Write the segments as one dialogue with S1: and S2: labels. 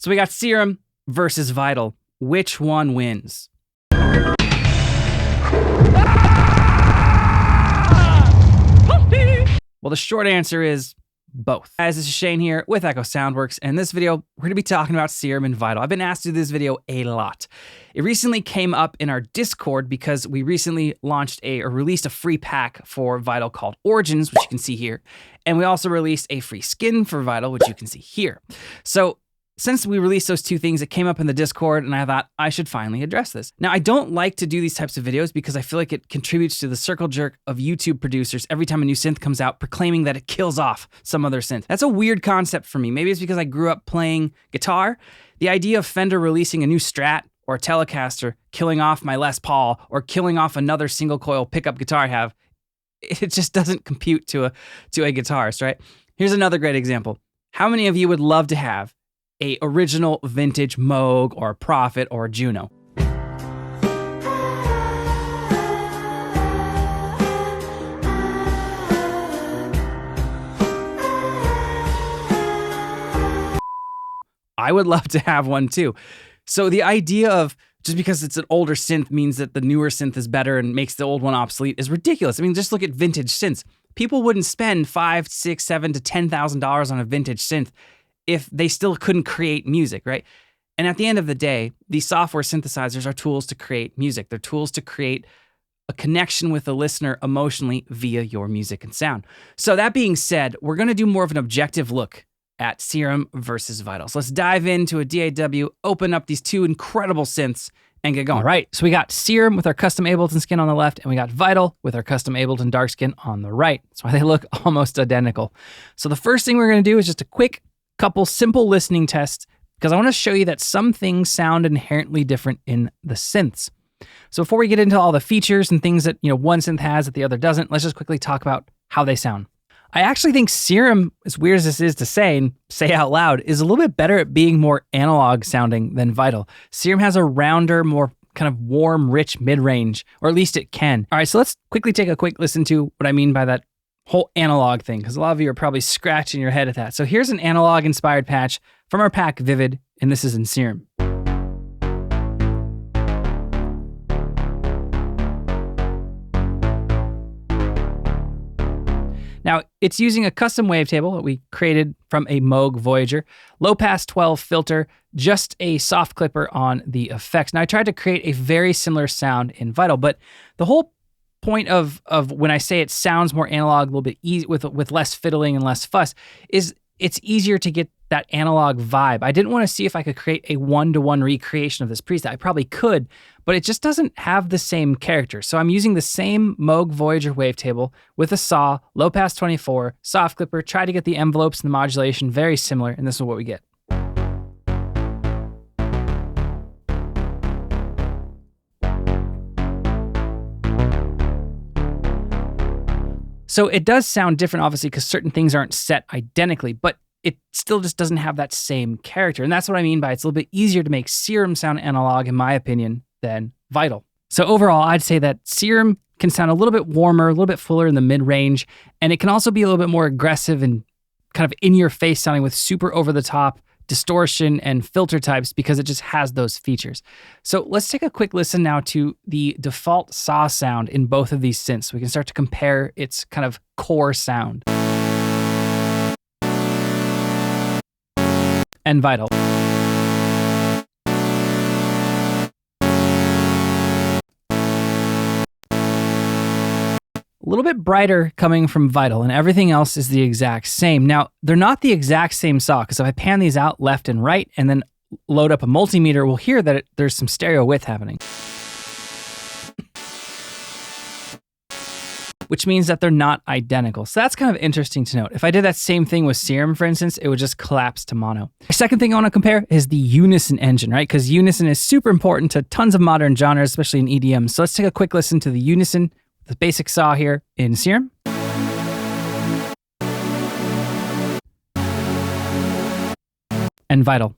S1: So we got Serum versus Vital. Which one wins? Well, the short answer is both. Guys, this is Shane here with Echo Soundworks, and in this video, we're gonna be talking about Serum and Vital. I've been asked to do this video a lot. It recently came up in our Discord because we recently launched or released a free pack for Vital called Origins, which you can see here. And we also released a free skin for Vital, which you can see here. So since we released those two things, it came up in the Discord, and I thought I should finally address this. Now, I don't like to do these types of videos because I feel like it contributes to the circle jerk of YouTube producers every time a new synth comes out, proclaiming that it kills off some other synth. That's a weird concept for me. Maybe it's because I grew up playing guitar. The idea of Fender releasing a new Strat or a Telecaster, killing off my Les Paul, or killing off another single coil pickup guitar I have, it just doesn't compute to a guitarist, right? Here's another great example. How many of you would love to have a original vintage Moog or a Prophet or a Juno? I would love to have one too. So the idea of just because it's an older synth means that the newer synth is better and makes the old one obsolete is ridiculous. I mean, just look at vintage synths. People wouldn't spend $5,000, $6,000, $7,000 to $10,000 on a vintage synth if they still couldn't create music, right? And at the end of the day, these software synthesizers are tools to create music. They're tools to create a connection with the listener emotionally via your music and sound. So that being said, we're gonna do more of an objective look at Serum versus Vital. So let's dive into a DAW, open up these two incredible synths, and get going. All right, so we got Serum with our custom Ableton skin on the left, and we got Vital with our custom Ableton dark skin on the right. That's why they look almost identical. So the first thing we're gonna do is just a quick couple simple listening tests, because I want to show you that some things sound inherently different in the synths. So before we get into all the features and things that one synth has that the other doesn't, let's just quickly talk about how they sound. I actually think Serum, as weird as this is to say and say out loud, is a little bit better at being more analog sounding than Vital. Serum has a rounder, more kind of warm, rich mid-range, or at least it can. All right, so let's quickly take a quick listen to what I mean by that whole analog thing, because a lot of you are probably scratching your head at that. So here's an analog inspired patch from our pack Vivid, and this is in Serum. Now, it's using a custom wavetable that we created from a Moog Voyager, low pass 12 filter, just a soft clipper on the effects. Now, I tried to create a very similar sound in Vital, but the whole point of when I say it sounds more analog, a little bit easy with less fiddling and less fuss, is it's easier to get that analog vibe. I didn't want to see if I could create a one-to-one recreation of this preset. I probably could, but it just doesn't have the same character. So I'm using the same Moog Voyager wavetable with a saw, low pass 24, soft clipper, try to get the envelopes and the modulation very similar, and this is what we get. So it does sound different, obviously, because certain things aren't set identically, but it still just doesn't have that same character. And that's what I mean by it's a little bit easier to make Serum sound analog, in my opinion, than Vital. So overall, I'd say that Serum can sound a little bit warmer, a little bit fuller in the mid-range, and it can also be a little bit more aggressive and kind of in-your-face sounding with super over-the-top distortion and filter types because it just has those features. So let's take a quick listen now to the default saw sound in both of these synths so we can start to compare its kind of core sound. And Vital. A little bit brighter coming from Vital, and everything else is the exact same. Now, they're not the exact same saw, because if I pan these out left and right and then load up a multimeter, we'll hear that there's some stereo width happening. Which means that they're not identical. So that's kind of interesting to note. If I did that same thing with Serum, for instance, it would just collapse to mono. The second thing I want to compare is the Unison engine, right? Because Unison is super important to tons of modern genres, especially in EDM. So let's take a quick listen to the Unison, the basic saw here in Serum. And Vital.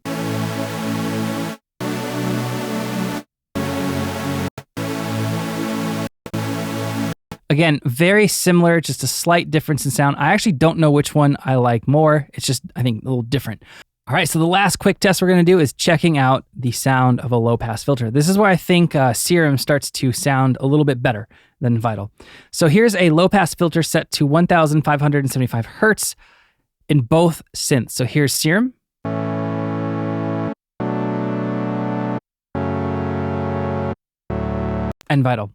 S1: Again, very similar, just a slight difference in sound. I actually don't know which one I like more. It's just, I think, a little different. All right, so the last quick test we're going to do is checking out the sound of a low-pass filter. This is where I think Serum starts to sound a little bit better than Vital. So here's a low-pass filter set to 1,575 hertz in both synths. So here's Serum. And Vital.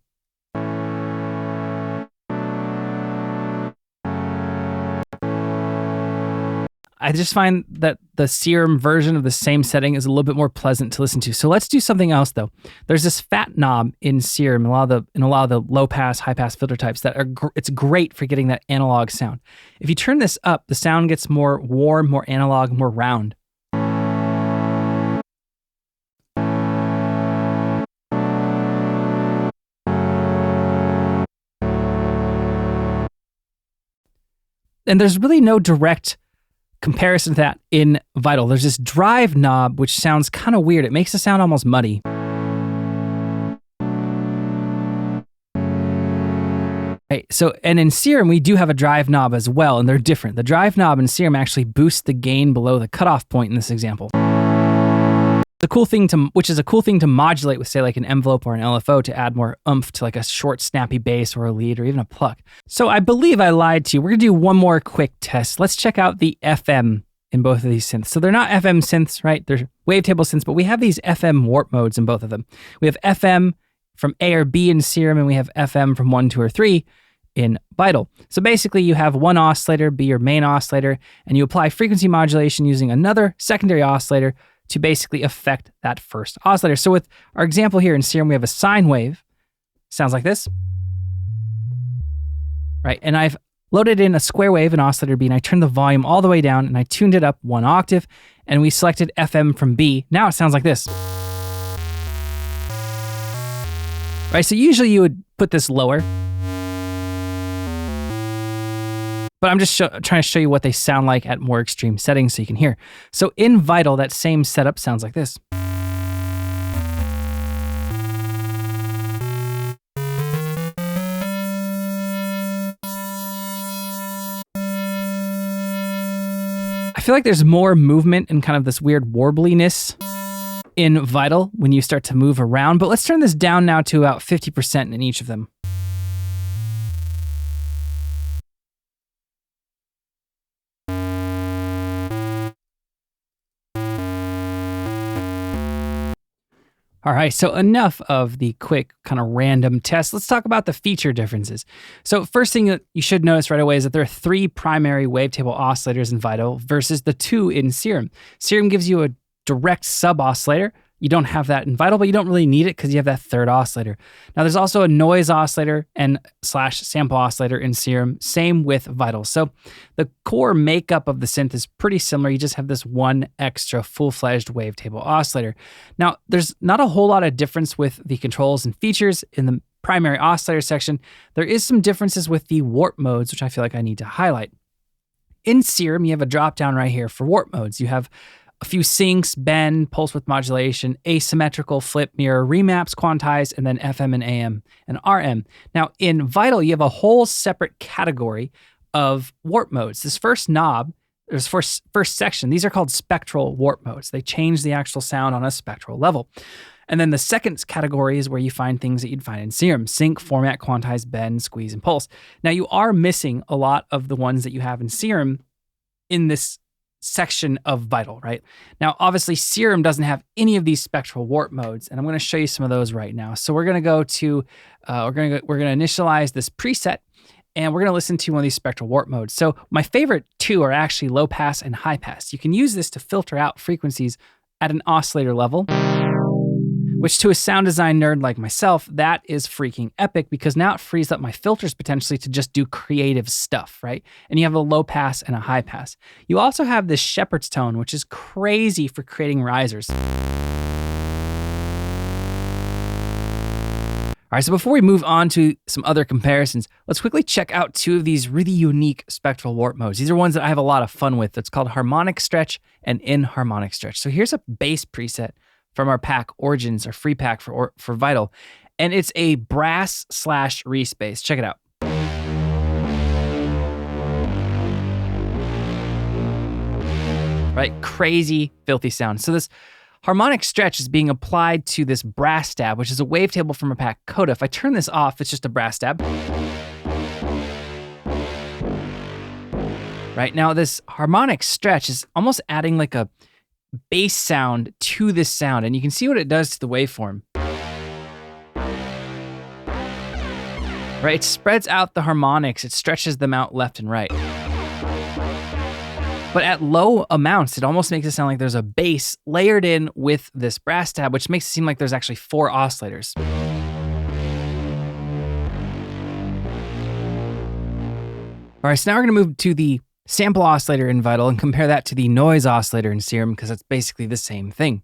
S1: I just find that the Serum version of the same setting is a little bit more pleasant to listen to. So let's do something else though. There's this fat knob in Serum, in a lot of the low pass, high pass filter types that are it's great for getting that analog sound. If you turn this up, the sound gets more warm, more analog, more round. And there's really no direct comparison to that in Vital. There's this drive knob, which sounds kind of weird. It makes the sound almost muddy. Right, so, and in Serum, we do have a drive knob as well, and they're different. The drive knob in Serum actually boosts the gain below the cutoff point in this example. Which is a cool thing to modulate with, say, like an envelope or an LFO to add more oomph to like a short, snappy bass or a lead or even a pluck. So I believe I lied to you. We're gonna do one more quick test. Let's check out the FM in both of these synths. So they're not FM synths, right? They're wavetable synths, but we have these FM warp modes in both of them. We have FM from A or B in Serum, and we have FM from 1, 2, or 3 in Vital. So basically you have one oscillator be your main oscillator, and you apply frequency modulation using another secondary oscillator to basically affect that first oscillator. So with our example here in Serum, we have a sine wave. Sounds like this. Right, and I've loaded in a square wave in oscillator B, and I turned the volume all the way down, and I tuned it up 1 octave, and we selected FM from B. Now it sounds like this. Right, so usually you would put this lower, but I'm just trying to show you what they sound like at more extreme settings so you can hear. So in Vital, that same setup sounds like this. I feel like there's more movement and kind of this weird warbliness in Vital when you start to move around, but let's turn this down now to about 50% in each of them. All right, so enough of the quick kind of random test. Let's talk about the feature differences. So first thing that you should notice right away is that there are 3 primary wavetable oscillators in Vital versus the 2 in Serum. Serum gives you a direct sub-oscillator. You don't have that in Vital, but you don't really need it because you have that third oscillator. Now there's also a noise oscillator and / sample oscillator in Serum, same with Vital. So the core makeup of the synth is pretty similar. You just have this one extra full-fledged wavetable oscillator. Now there's not a whole lot of difference with the controls and features in the primary oscillator section. There is some differences with the warp modes, which I feel like I need to highlight. In Serum, you have a drop down right here for warp modes. You have a few syncs, bend, pulse width modulation, asymmetrical, flip, mirror, remaps, quantize, and then FM and AM and RM. Now in Vital, you have a whole separate category of warp modes. This first knob, this first section, these are called spectral warp modes. They change the actual sound on a spectral level. And then the second category is where you find things that you'd find in Serum: sync, format, quantize, bend, squeeze, and pulse. Now you are missing a lot of the ones that you have in Serum in this section of Vital, right? Now, obviously, Serum doesn't have any of these spectral warp modes, and I'm going to show you some of those right now. So we're going to go to, we're going to initialize this preset, and we're going to listen to one of these spectral warp modes. So my favorite 2 are actually low pass and high pass. You can use this to filter out frequencies at an oscillator level, which to a sound design nerd like myself, that is freaking epic because now it frees up my filters potentially to just do creative stuff, right? And you have a low pass and a high pass. You also have this shepherd's tone, which is crazy for creating risers. All right, so before we move on to some other comparisons, let's quickly check out 2 of these really unique spectral warp modes. These are ones that I have a lot of fun with. It's called harmonic stretch and inharmonic stretch. So here's a bass preset from our pack Origins, our free pack for Vital, and it's a brass / respace. Check it out. right? Crazy, filthy sound. So this harmonic stretch is being applied to this brass stab, which is a wavetable from a pack coda. If I turn this off, it's just a brass stab. Right now, this harmonic stretch is almost adding like a bass sound to this sound, and you can see what it does to the waveform. Right, it spreads out the harmonics, it stretches them out left and right. But at low amounts, it almost makes it sound like there's a bass layered in with this brass tab, which makes it seem like there's actually 4 oscillators. All right, so now we're gonna move to the sample oscillator in Vital and compare that to the noise oscillator in Serum, because it's basically the same thing.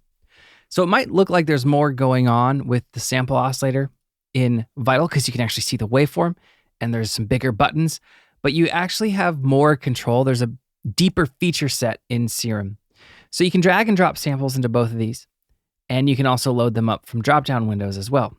S1: So it might look like there's more going on with the sample oscillator in Vital because you can actually see the waveform and there's some bigger buttons, but you actually have more control. There's a deeper feature set in Serum. So you can drag and drop samples into both of these, and you can also load them up from drop-down windows as well.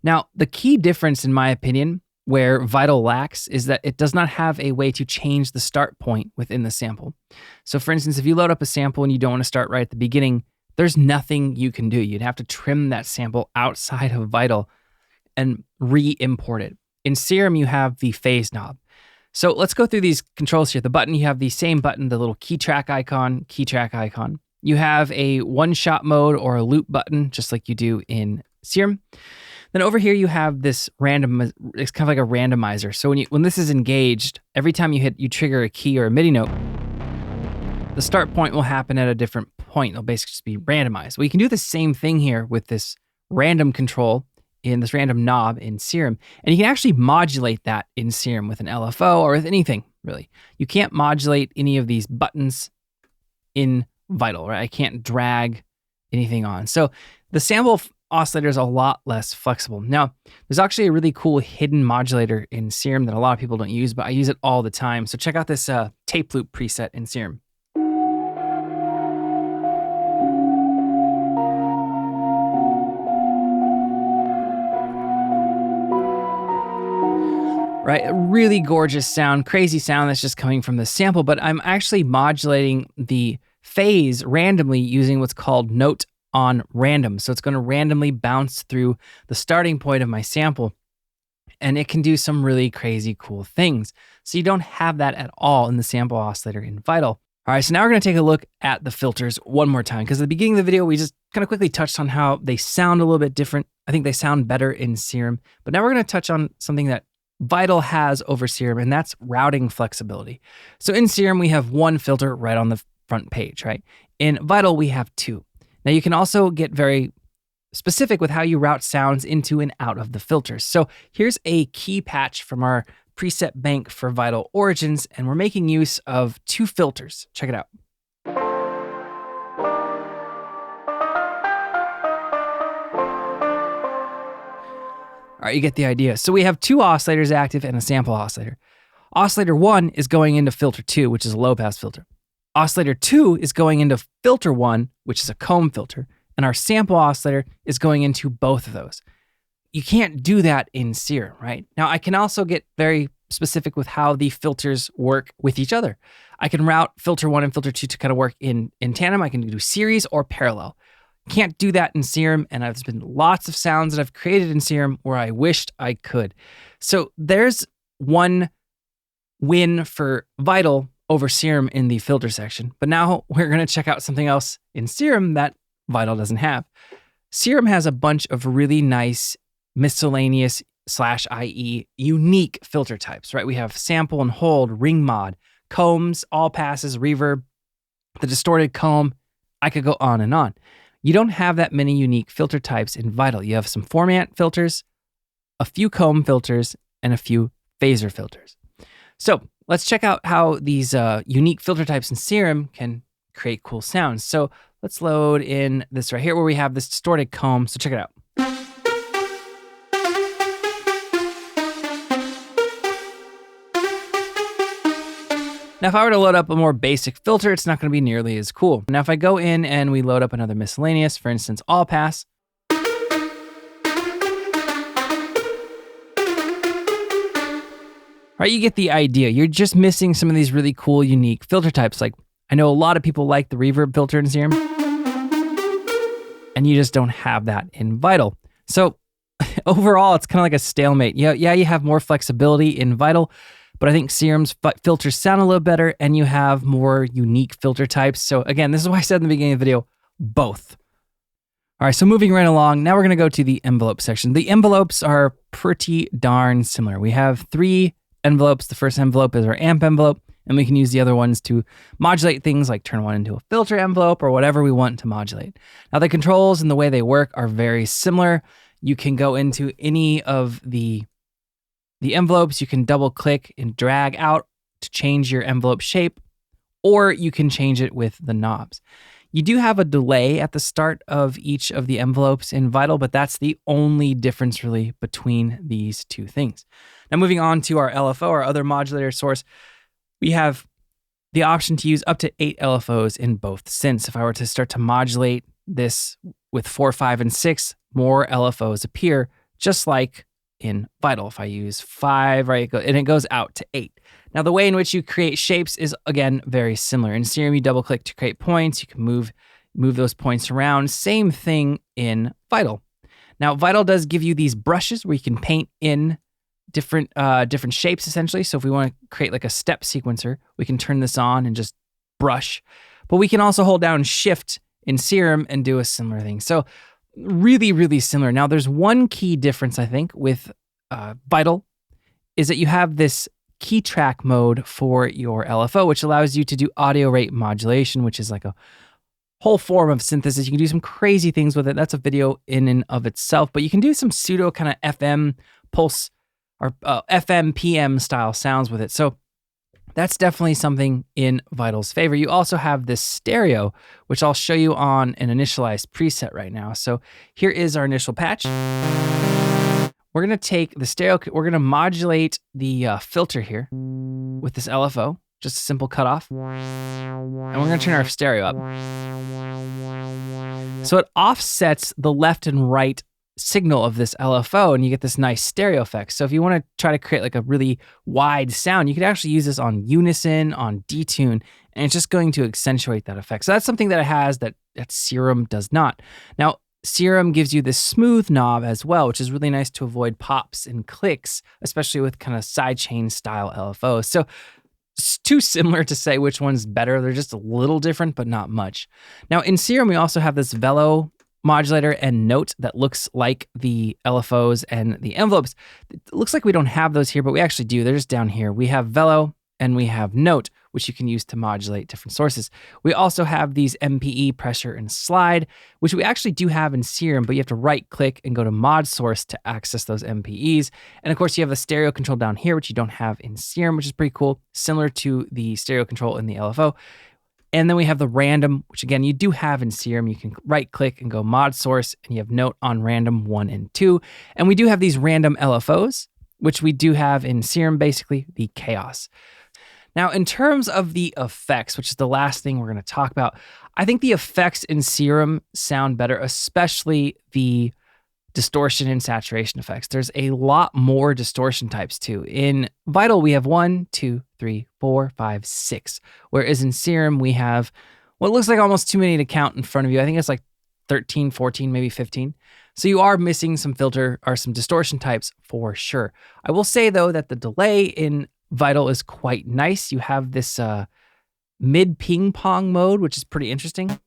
S1: Now, the key difference, in my opinion, where Vital lacks is that it does not have a way to change the start point within the sample. So for instance, if you load up a sample and you don't want to start right at the beginning, there's nothing you can do. You'd have to trim that sample outside of Vital and re-import it. In Serum, you have the phase knob. So let's go through these controls here. The button, you have the same button, the little key track icon. You have a one-shot mode or a loop button, just like you do in Serum. Then over here, you have this random, it's kind of like a randomizer. So when this is engaged, every time you trigger a key or a MIDI note, the start point will happen at a different point. It'll basically just be randomized. Well, you can do the same thing here with this random control in this random knob in Serum. And you can actually modulate that in Serum with an LFO or with anything, really. You can't modulate any of these buttons in Vital, right? I can't drag anything on. So the sample oscillator is a lot less flexible. Now, there's actually a really cool hidden modulator in Serum that a lot of people don't use, but I use it all the time. So check out this tape loop preset in Serum. Right, a really gorgeous sound, crazy sound that's just coming from the sample, but I'm actually modulating the phase randomly using what's called note on random. So it's going to randomly bounce through the starting point of my sample, and it can do some really crazy cool things. So you don't have that at all in the sample oscillator in Vital. All right, so now we're going to take a look at the filters one more time, because at the beginning of the video, we just kind of quickly touched on how they sound a little bit different. I think they sound better in Serum, but now we're going to touch on something that Vital has over Serum, and that's routing flexibility. So in Serum, we have one filter right on the front page, right? In Vital, we have 2. Now you can also get very specific with how you route sounds into and out of the filters. So here's a key patch from our preset bank for Vital Origins, and we're making use of 2 filters. Check it out. All right, you get the idea. So we have 2 oscillators active and a sample oscillator. Oscillator 1 is going into filter 2, which is a low pass filter. Oscillator 2 is going into filter 1, which is a comb filter. And our sample oscillator is going into both of those. You can't do that in Serum, right? Now, I can also get very specific with how the filters work with each other. I can route filter 1 and filter 2 to kind of work in tandem. I can do series or parallel. Can't do that in Serum, and there's been lots of sounds that I've created in Serum where I wished I could. So there's one win for Vital over Serum in the filter section, but now we're going to check out something else in Serum that Vital doesn't have. Serum has a bunch of really nice miscellaneous /IE unique filter types, right? We have sample and hold, ring mod, combs, all passes, reverb, the distorted comb. I could go on and on. You don't have that many unique filter types in Vital. You have some format filters, a few comb filters, and a few phaser filters. So let's check out how these unique filter types in Serum can create cool sounds. So let's load in this right here where we have this distorted comb. So check it out. Now, if I were to load up a more basic filter, it's not going to be nearly as cool. Now, if I go in and we load up another miscellaneous, for instance, all pass. All right, you get the idea. You're just missing some of these really cool, unique filter types like I know a lot of people like the reverb filter in Serum, and you just don't have that in Vital. So overall, it's kind of like a stalemate. Yeah, you have more flexibility in Vital, but I think Serum's filters sound a little better, and you have more unique filter types. So again, this is why I said in the beginning of the video, both. All right, so moving right along, now we're gonna go to the envelope section. The envelopes are pretty darn similar. We have 3 envelopes. The first envelope is our amp envelope, and we can use the other ones to modulate things like turn one into a filter envelope or whatever we want to modulate. Now the controls and the way they work are very similar. You can go into any of the envelopes, you can double click and drag out to change your envelope shape, or you can change it with the knobs. You do have a delay at the start of each of the envelopes in Vital, but that's the only difference really between these two things. Now moving on to our LFO, our other modulator source, we have the option to use up to 8 LFOs in both synths. If I were to start to modulate this with 4, 5, and 6, more LFOs appear, just like in Vital. If I use 5, right, and it goes out to 8. Now, the way in which you create shapes is, again, very similar. In Serum, you double-click to create points. You can move those points around. Same thing in Vital. Now, Vital does give you these brushes where you can paint in different shapes, essentially. So if we want to create like a step sequencer, we can turn this on and just brush. But we can also hold down Shift in Serum and do a similar thing. So really, really similar. Now, there's one key difference, I think, with Vital, is that you have this key track mode for your LFO, which allows you to do audio rate modulation, which is like a whole form of synthesis. You can do some crazy things with it. That's a video in and of itself, but you can do some pseudo kind of FM pulse or FM PM style sounds with it. So that's definitely something in Vital's favor. You also have this stereo, which I'll show you on an initialized preset right now. So here is our initial patch. We're gonna take the stereo, we're gonna modulate the filter here with this LFO, just a simple cutoff. And we're gonna turn our stereo up. So it offsets the left and right signal of this LFO, and you get this nice stereo effect. So if you wanna try to create like a really wide sound, you could actually use this on Unison, on Detune, and it's just going to accentuate that effect. So that's something that it has that Serum does not. Now, Serum gives you this smooth knob as well, which is really nice to avoid pops and clicks, especially with kind of sidechain style LFOs. So it's too similar to say which one's better. They're just a little different, but not much. Now in Serum, we also have this velo modulator and note that looks like the LFOs and the envelopes. It looks like we don't have those here, but we actually do. They're just down here. We have velo and we have note, which you can use to modulate different sources. We also have these MPE, pressure, and slide, which we actually do have in Serum, but you have to right-click and go to mod source to access those MPEs. And of course, you have the stereo control down here, which you don't have in Serum, which is pretty cool, similar to the stereo control in the LFO. And then we have the random, which again, you do have in Serum. You can right-click and go mod source, and you have note on random 1 and 2. And we do have these random LFOs, which we do have in Serum, basically, the chaos. Now, in terms of the effects, which is the last thing we're going to talk about, I think the effects in Serum sound better, especially the distortion and saturation effects. There's a lot more distortion types too. In Vital, we have 1, 2, 3, 4, 5, 6. Whereas in Serum, we have what looks like almost too many to count in front of you. I think it's like 13, 14, maybe 15. So you are missing some filter or some distortion types for sure. I will say though that the delay in Vital is quite nice. You have this mid ping pong mode, which is pretty interesting.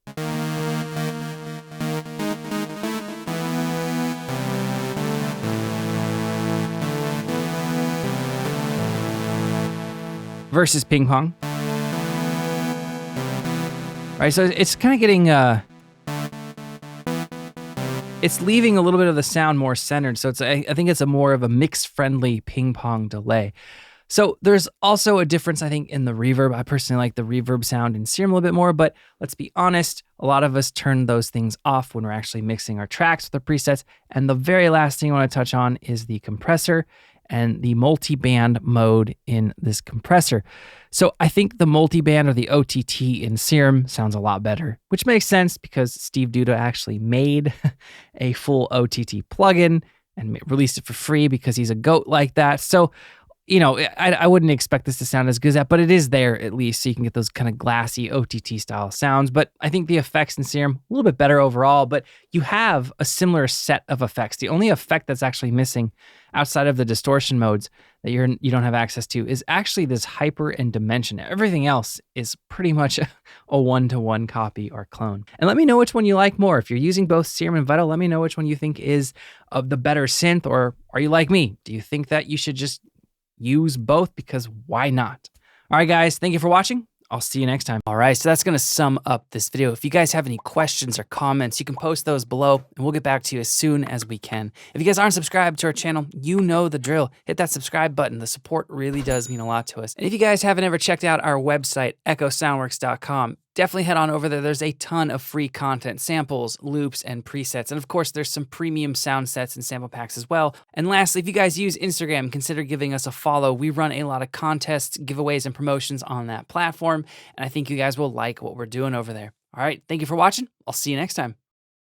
S1: Versus ping pong. Right, so it's kind of getting, it's leaving a little bit of the sound more centered. So I think it's a more of a mix-friendly ping pong delay. So there's also a difference, I think, in the reverb. I personally like the reverb sound in Serum a little bit more, but let's be honest, a lot of us turn those things off when we're actually mixing our tracks with the presets. And the very last thing I want to touch on is the compressor and the multi-band mode in this compressor. So I think the multi-band or the OTT in Serum sounds a lot better, which makes sense because Steve Duda actually made a full OTT plugin and released it for free because he's a goat like that. So you know, I wouldn't expect this to sound as good as that, but it is there at least, so you can get those kind of glassy OTT style sounds. But I think the effects in Serum a little bit better overall, but you have a similar set of effects. The only effect that's actually missing outside of the distortion modes that you don't have access to is actually this hyper and dimension. Everything else is pretty much a one-to-one copy or clone. And let me know which one you like more. If you're using both Serum and Vital, let me know which one you think is the better synth, or are you like me? Do you think that you should just use both, because why not? All right, guys, thank you for watching. I'll see you next time. All right, so that's going to sum up this video. If you guys have any questions or comments, you can post those below, and we'll get back to you as soon as we can. If you guys aren't subscribed to our channel, you know the drill. Hit that subscribe button. The support really does mean a lot to us. And if you guys haven't ever checked out our website, echosoundworks.com, definitely head on over there. There's a ton of free content, samples, loops, and presets. And of course, there's some premium sound sets and sample packs as well. And lastly, if you guys use Instagram, consider giving us a follow. We run a lot of contests, giveaways, and promotions on that platform. And I think you guys will like what we're doing over there. All right, thank you for watching. I'll see you next time.